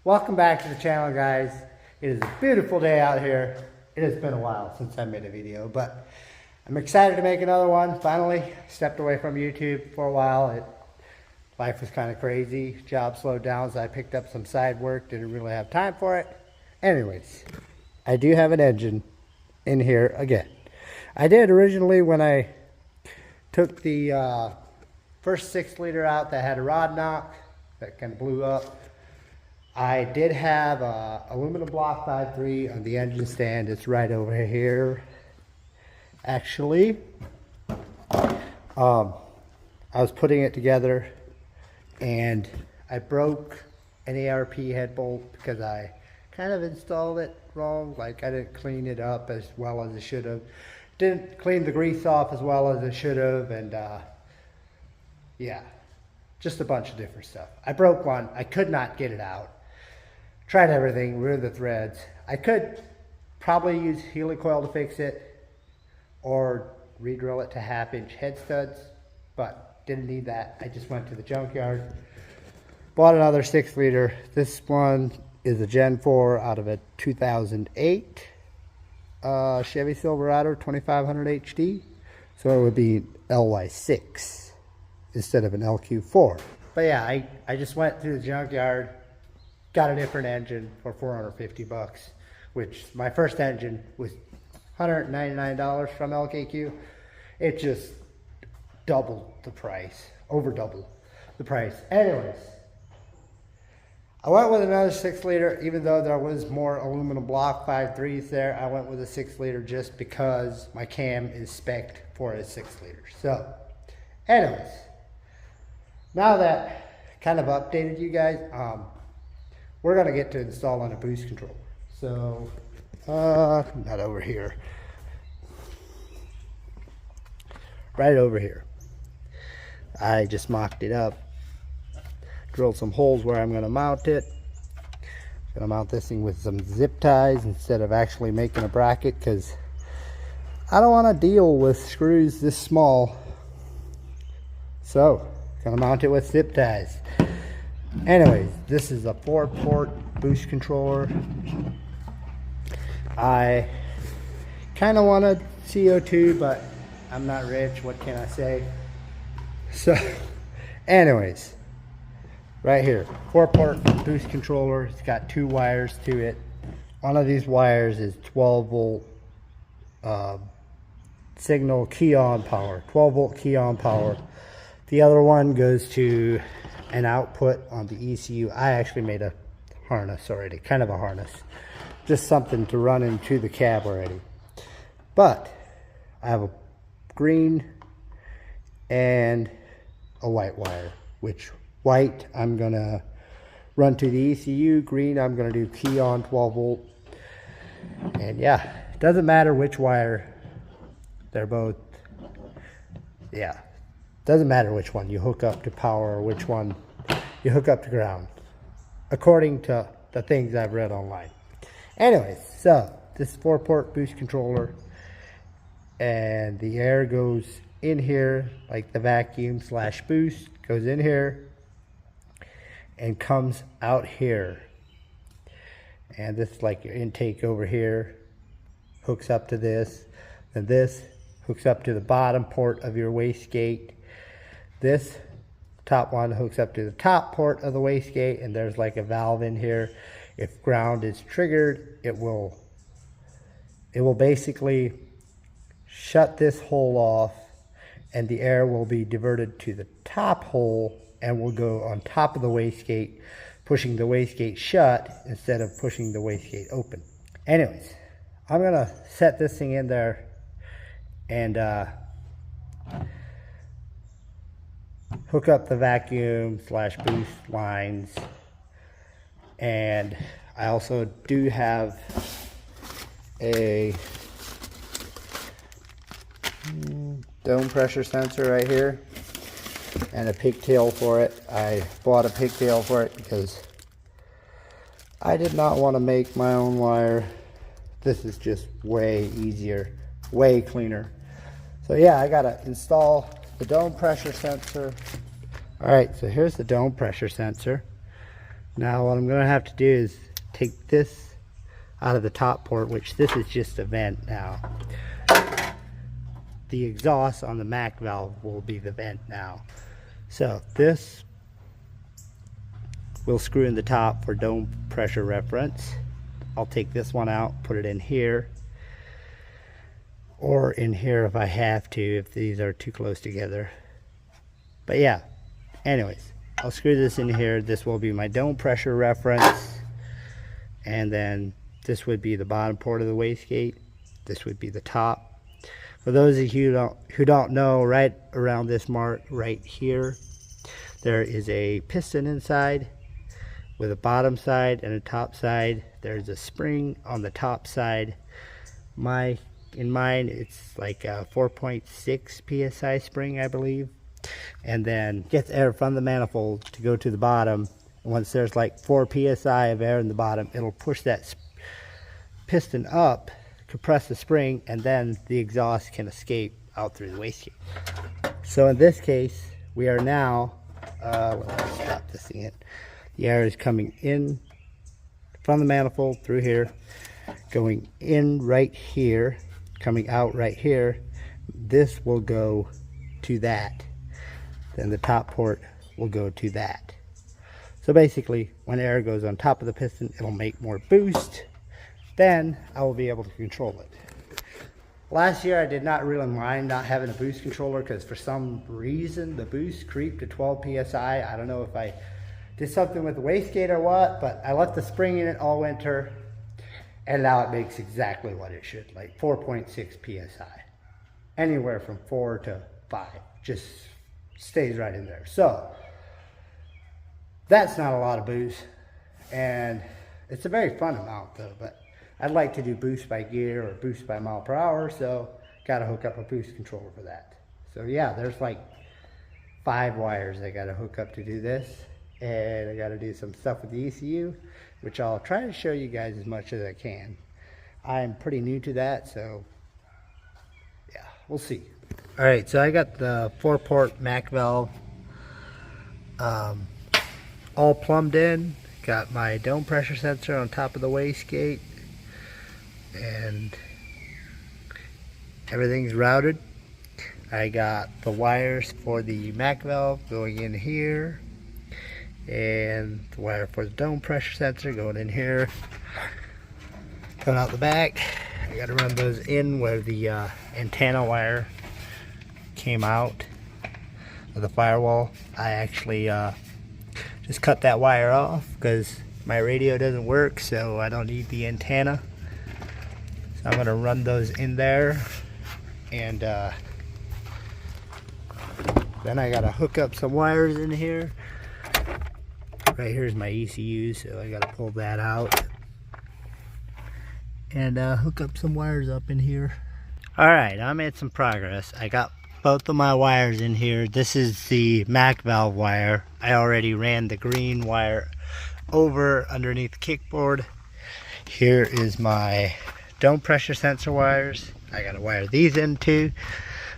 Welcome back to the channel, guys. It is a beautiful day out here. It has been a while since I made a video, but I'm excited to make another one. Finally stepped away from YouTube for a while. Life was kind of crazy. Job slowed down, so I picked up some side work. Didn't really have time for it. Anyways, I do have an engine in here again. I did originally when I took the first 6-liter out that had a rod knock that kind of blew up. I did have a aluminum block 5.3 on the engine stand. It's right over here. Actually, I was putting it together and I broke an ARP head bolt because I kind of installed it wrong. Like, I didn't clean it up as well as I should have. Didn't clean the grease off as well as I should have, and yeah, just a bunch of different stuff. I broke one. I could not get it out. Tried everything, ruined the threads. I could probably use helicoil to fix it or re-drill it to 1/2-inch head studs, but didn't need that. I just went to the junkyard, bought another 6-liter. This one is a Gen 4 out of a 2008 Chevy Silverado 2500 HD. So it would be LY6 instead of an LQ4. But yeah, I just went to the junkyard, got a different engine for $450, which my first engine was $199 from LKQ. It just doubled the price, over doubled the price. Anyways, I went with another 6-liter, even though there was more aluminum block 5.3s there. I went with a 6-liter just because my cam is spec'd for a 6-liter. So, anyways, now that kind of updated you guys, we're gonna get to installing a boost controller. So, not over here, right over here. I just mocked it up, drilled some holes where I'm gonna mount it. Gonna mount this thing with some zip ties instead of actually making a bracket, because I don't want to deal with screws this small. So, gonna mount it with zip ties. Anyways, this is a 4-port boost controller. I kind of wanted CO2, but I'm not rich. What can I say? So, anyways, right here, 4-port boost controller. It's got 2 wires to it. One of these wires is 12-volt signal key on power, 12-volt key on power. The other one goes to an output on the ECU. I actually made a harness already, kind of a harness, just something to run into the cab already. But I have a green and a white wire, which white I'm gonna run to the ECU, green I'm gonna do key on 12-volt. And yeah, it doesn't matter which wire, they're both, yeah, doesn't matter which one you hook up to power or which one you hook up to ground, according to the things I've read online. Anyways, so this is 4-port boost controller, and the air goes in here, like the vacuum slash boost goes in here and comes out here. And this is like your intake over here, hooks up to this, and this hooks up to the bottom port of your wastegate. This top one hooks up to the top port of the wastegate, and there's like a valve in here. If ground is triggered, it will basically shut this hole off, and the air will be diverted to the top hole and will go on top of the wastegate, pushing the wastegate shut instead of pushing the wastegate open. Anyways, I'm gonna set this thing in there and hook up the vacuum slash boost lines. And I also do have a dome pressure sensor right here and a pigtail for it. I bought a pigtail for it because I did not want to make my own wire. This is just way easier, way cleaner. So yeah, I gotta install the dome pressure sensor. All right, so here's the dome pressure sensor. Now what I'm going to have to do is take this out of the top port, which this is just a vent now. The exhaust on the Mac valve will be the vent now. So this will screw in the top for dome pressure reference. I'll take this one out, put it in here, or in here if I have to, if these are too close together. But yeah, anyways, I'll screw this in here. This will be my dome pressure reference, and then this would be the bottom port of the wastegate. This would be the top. For those of you who don't know, right around this mark right here, there is a piston inside with a bottom side and a top side. There's a spring on the top side. In mine, it's like a 4.6 psi spring, I believe. And then gets air from the manifold to go to the bottom. Once there's like 4 psi of air in the bottom, it'll push that piston up, compress the spring, and then the exhaust can escape out through the wastegate. So in this case, we are now, let me stop this thing in. The air is coming in from the manifold through here, going in right here, coming out right here. This will go to that. Then the top port will go to that. So basically, when air goes on top of the piston, it'll make more boost. Then I will be able to control it. Last year I did not really mind not having a boost controller because for some reason the boost creeped to 12 psi. I don't know if I did something with the wastegate or what, but I left the spring in it all winter, and now it makes exactly what it should, like 4.6 psi. Anywhere from 4 to 5, just stays right in there. So that's not a lot of boost, and it's a very fun amount though. But I'd like to do boost by gear or boost by mile per hour, so got to hook up a boost controller for that. So yeah, there's like 5 wires I got to hook up to do this, and I got to do some stuff with the ECU, which I'll try to show you guys as much as I can. I'm pretty new to that, so yeah, we'll see. All right, so I got the 4-port Mac valve all plumbed in. Got my dome pressure sensor on top of the wastegate, and everything's routed. I got the wires for the Mac valve going in here, and the wire for the dome pressure sensor going in here, coming out the back. I got to run those in where the antenna wire came out of the firewall. I actually just cut that wire off because my radio doesn't work, so I don't need the antenna. So I'm going to run those in there, and then I got to hook up some wires in here. Right here's my ECU, so I got to pull that out and hook up some wires up in here. Alright, I made some progress. I got both of my wires in here. This is the Mac valve wire. I already ran the green wire over underneath the kickboard. Here is my dome pressure sensor wires. I gotta wire these in too.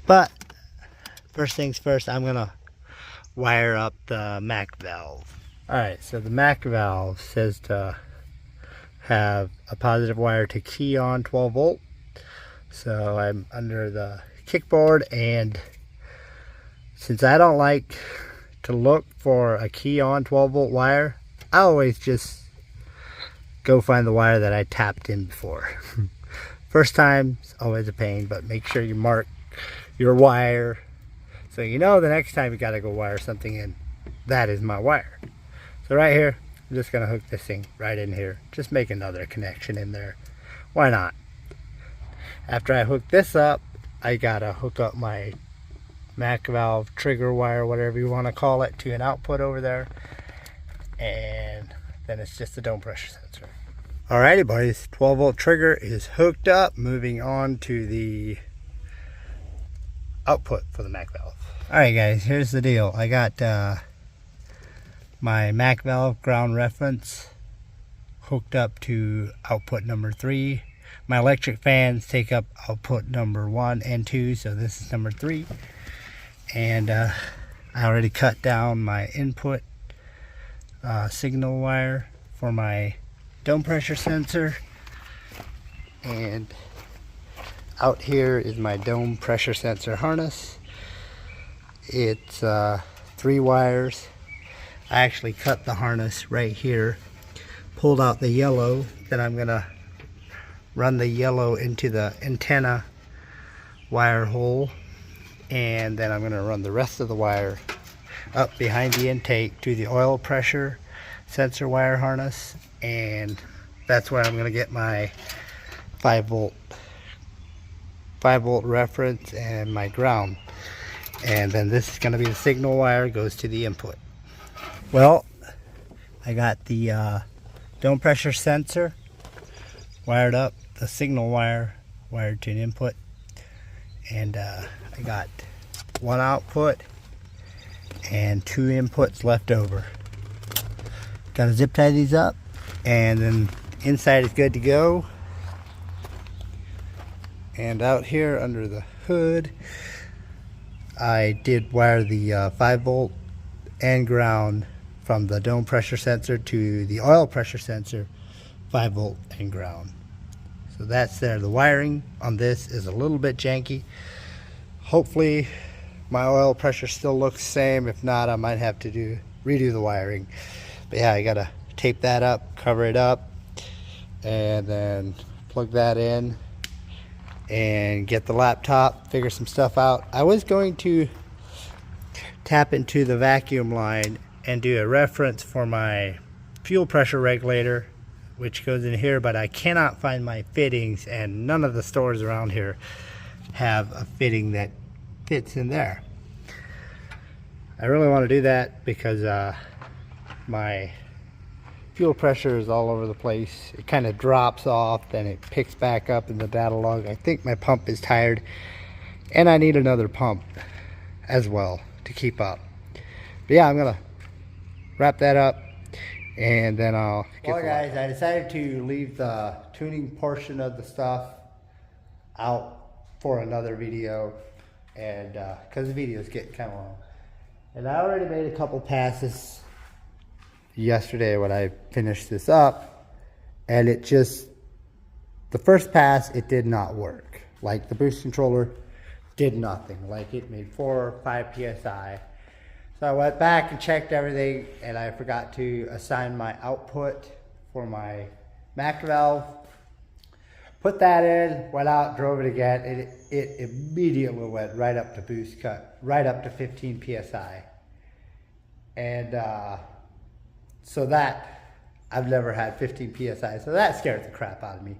But first things first, I'm gonna wire up the Mac valve. Alright, so the Mac valve says to have a positive wire to key on 12 volt. So I'm under the kickboard, and since I don't like to look for a key on 12 volt wire, I always just go find the wire that I tapped in before. First time is always a pain, but make sure you mark your wire so you know the next time you gotta go wire something in, that is my wire. So right here, I'm just gonna hook this thing right in here. Just make another connection in there. Why not? After I hook this up, I gotta hook up my Mac valve trigger wire, whatever you want to call it, to an output over there, and then it's just a dome pressure sensor. Alrighty buddies, 12 volt trigger is hooked up. Moving on to the output for the Mac valve. Alright guys, here's the deal. I got my Mac valve ground reference hooked up to output number 3. My electric fans take up output number 1 and 2, so this is number 3. And I already cut down my input signal wire for my dome pressure sensor, and out here is my dome pressure sensor harness. It's 3 wires. I actually cut the harness right here, pulled out the yellow, then I'm gonna run the yellow into the antenna wire hole, and then I'm gonna run the rest of the wire up behind the intake to the oil pressure sensor wire harness, and that's where I'm gonna get my 5 volt reference and my ground. And then this is gonna be the signal wire, goes to the input. Well, I got the dome pressure sensor wired up, the signal wire wired to an input, and I got 1 output and 2 inputs left over. Gotta zip tie these up, and then inside is good to go. And out here under the hood, I did wire the 5 volt and ground from the dome pressure sensor to the oil pressure sensor, 5 volt and ground. So that's there. The wiring on this is a little bit janky. Hopefully my oil pressure still looks the same. If not, I might have to redo the wiring. But yeah, I gotta tape that up, cover it up, and then plug that in and get the laptop, figure some stuff out. I was going to tap into the vacuum line and do a reference for my fuel pressure regulator, which goes in here, but I cannot find my fittings, and none of the stores around here have a fitting that fits in there. I really want to do that because my fuel pressure is all over the place. It kind of drops off, then it picks back up in the data log. I think my pump is tired, and I need another pump as well to keep up. But yeah, I'm gonna wrap that up, and then I'll get. Well guys, I decided to leave the tuning portion of the stuff out for another video, and because the videos get kind of long. And I already made a couple passes yesterday when I finished this up, and it just, the first pass, it did not work. Like the boost controller did nothing. Like it made 4 or 5 psi. So I went back and checked everything, and I forgot to assign my output for my Mac valve. Put that in, went out, drove it again, and it immediately went right up to boost cut, right up to 15 psi. And so that, I've never had 15 psi, so that scared the crap out of me.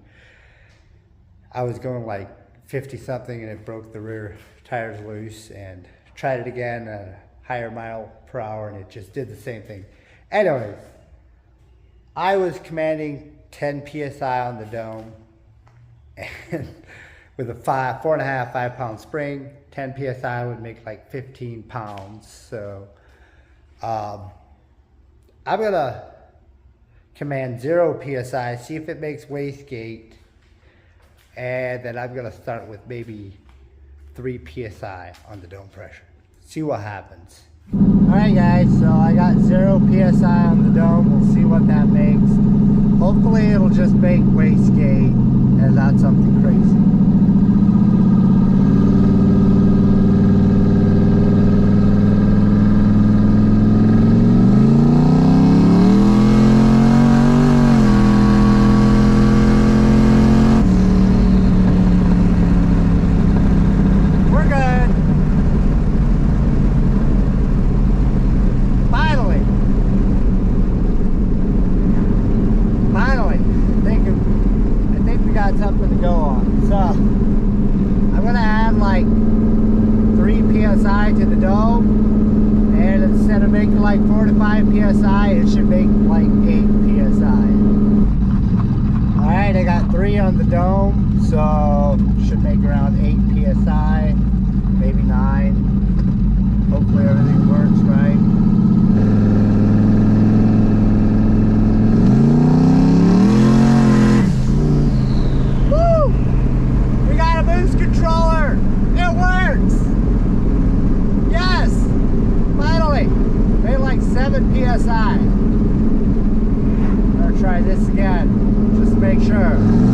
I was going like 50 something, and it broke the rear tires loose, and tried it again at a higher mile per hour, and it just did the same thing. Anyways, I was commanding 10 psi on the dome, and with a 4.5, 5 pound spring, 10 psi would make like 15 pounds. So I'm gonna command 0 psi, see if it makes wastegate, and then I'm gonna start with maybe 3 psi on the dome pressure. See what happens. Alright guys, so I got 0 psi on the dome. We'll see what that makes. Hopefully it'll just make wastegate and not something crazy. Something to go on. So I'm gonna add like 3 psi to the dome, and instead of making like 4 to 5 psi, it should make like 8 psi. Alright, I got 3 on the dome, so should make around 8 psi, maybe 9. Hopefully everything works right. Controller, it works. Yes, finally made like 7 psi. make sure.